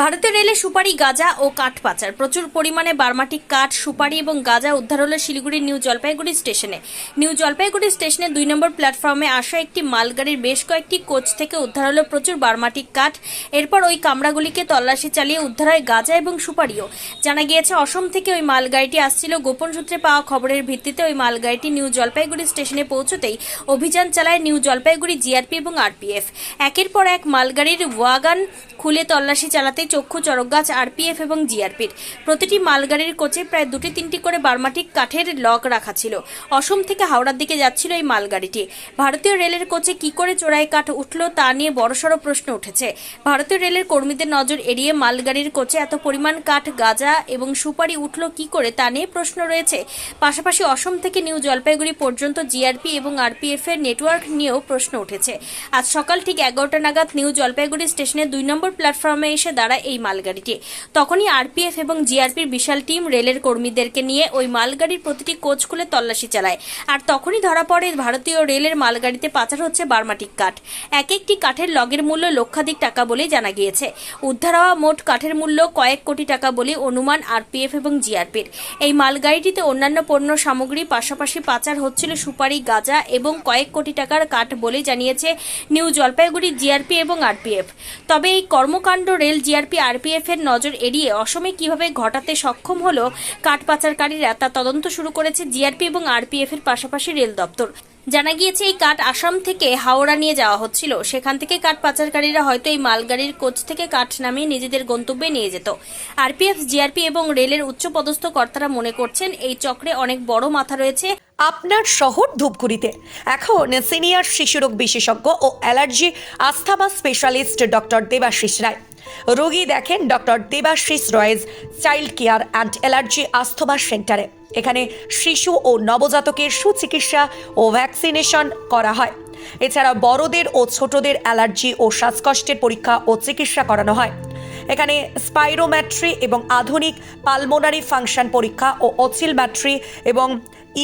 ভারতীয় রেলে সুপারি, গাঁজা ও কাঠ পাচার। প্রচুর পরিমাণে বার্মাটিক কাঠ, সুপারি এবং গাঁজা উদ্ধার হলো শিলিগুড়ির নিউ জলপাইগুড়ি স্টেশনে। নিউ জলপাইগুড়ি স্টেশনে 2 নম্বর প্ল্যাটফর্মে আসা একটি মালগাড়ির বেশ কয়েকটি কোচ থেকে উদ্ধার হলো প্রচুর বার্মাটিক কাঠ। এরপর ওই কামরাগুলিকে তল্লাশি চালিয়ে উদ্ধার হয় গাঁজা এবং সুপারিও। জানা গিয়েছে অসম থেকে ওই মালগাড়িটি আসছিল। গোপন সূত্রে পাওয়া খবরের ভিত্তিতে ওই মালগাড়িটি নিউ জলপাইগুড়ি স্টেশনে পৌঁছতেই অভিযান চালায় নিউ জলপাইগুড়ি জিআরপি এবং আরপিএফ। একের পর এক মালগাড়ির ওয়াগান খুলে তল্লাশি চালাতে চক্ষু চড়কগাছ আরপিএফ এবং জিআরপির। প্রতিটি মালগাড়ির কোচে প্রায় 2-3টি করে বার্মাটিক কাঠের লক রাখা ছিল। অসম থেকে হাওড়ার দিকে যাচ্ছিল এই মালগাড়িটি। ভারতীয় রেলের কোচে কি করে চোরাই কাঠ উঠল তা নিয়ে বড়সড় প্রশ্ন উঠেছে। ভারতীয় রেলের কর্মীদের নজর এড়িয়ে মালগাড়ির কোচে এত পরিমাণ কাঠ, গাঁজা এবং সুপারি উঠল কি করে তা নিয়ে প্রশ্ন রয়েছে। পাশাপাশি অসম থেকে নিউ জলপাইগুড়ি পর্যন্ত জিআরপি এবং আরপিএফ এর নেটওয়ার্ক নিয়েও প্রশ্ন উঠেছে। আজ সকাল ঠিক 11টা নাগাদ নিউ জলপাইগুড়ি স্টেশনে 2 নম্বর প্ল্যাটফর্মে এসে দাঁড়ায় এই মালগাড়িটি। তখনই আরপিএফ এবং জিআরপির বিশাল টিম রেলের কর্মীদেরকে নিয়ে ওই মালগাড়ির প্রতিটি কোচ খুলে তল্লাশি চালায়। আর তখনই ধরা পড়ে ভারতীয় রেলের মালগাড়িতে পাচার হচ্ছে বার্মাটিক কাঠ। এক একটি কাঠের লগের মূল্য লক্ষাধিক টাকা বলে জানা গিয়েছে। উদ্ধার হওয়া মোট কাঠের মূল্য কয়েক কোটি টাকা বলে অনুমান আরপিএফ এবং জিআরপির। এই মালগাড়িটিতে অন্যান্য পণ্য সামগ্রী পাশাপাশি পাচার হচ্ছিল সুপারি, গাঁজা এবং কয়েক কোটি টাকার কাঠ বলে জানিয়েছে নিউ জলপাইগুড়ি জিআরপি এবং আরপিএফ। তবে এই কর্মকাণ্ড রেল, জিআরপি, আরপিএফ এর নজর এড়িয়ে অসমে কিভাবে ঘটাতে সক্ষম হলো কাঠ পাচারকারীরা তা তদন্ত শুরু করেছে জিআরপি এবং আরপিএফ এর পাশাপাশি রেল দপ্তর। জানা গিয়েছে এই কাঠ আসাম থেকে হাওড়া নিয়ে যাওয়া হচ্ছিল। সেখান থেকে কাঠ পাচারকারীরা হয়তো এই মালগাড়ির কোচ থেকে কাঠ নামিয়ে নিজেদের গন্তব্যে নিয়ে যেত। আরপিএফ, জিআরপি এবং রেলের উচ্চপদস্থ কর্তারা মনে করছেন এই চক্রে অনেক বড় মাথা রয়েছে। আপনার শহর ধূপগুড়িতে এখন সিনিয়র শিশুরোগ বিশেষজ্ঞ ও allergy asthma specialist doctor Debashis Roy. রোগী দেখেন doctor Debashis Roy's child care and allergy asthma সেন্টারে। এখানে শিশু ও নবজাতকের সুচিকিৎসা ও ভ্যাকসিনেশন করা হয়। এছাড়া বড়দের ও ছোটদের অ্যালার্জি ও শ্বাসকষ্টের পরীক্ষা ও চিকিৎসা করানো হয়। এখানে স্পাইরোমেট্রি এবং আধুনিক পালমোনারি ফাংশন পরীক্ষা ও অসিলমেট্রি এবং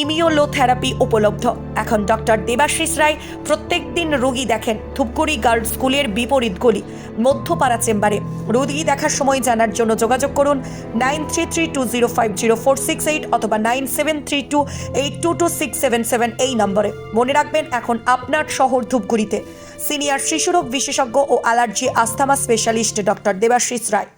ইমিউনোথেরাপি উপলব্ধ। এখন ডক্টর দেবাশিস রায় প্রত্যেক দিন রোগী দেখেন ধূপগুড়ি গার্লস স্কুলের বিপরীত গলি মধ্যপাড়া চেম্বারে। রোগী দেখার সময় জানার জন্য যোগাযোগ করুন 9332050468 অথবা 9732822677 এই নম্বরে। মনে রাখবেন এখন আপনার শহর ধূপগুড়িতে সিনিয়র শিশুরোগ বিশেষজ্ঞ ও allergy asthma specialist doctor Debashis রায়।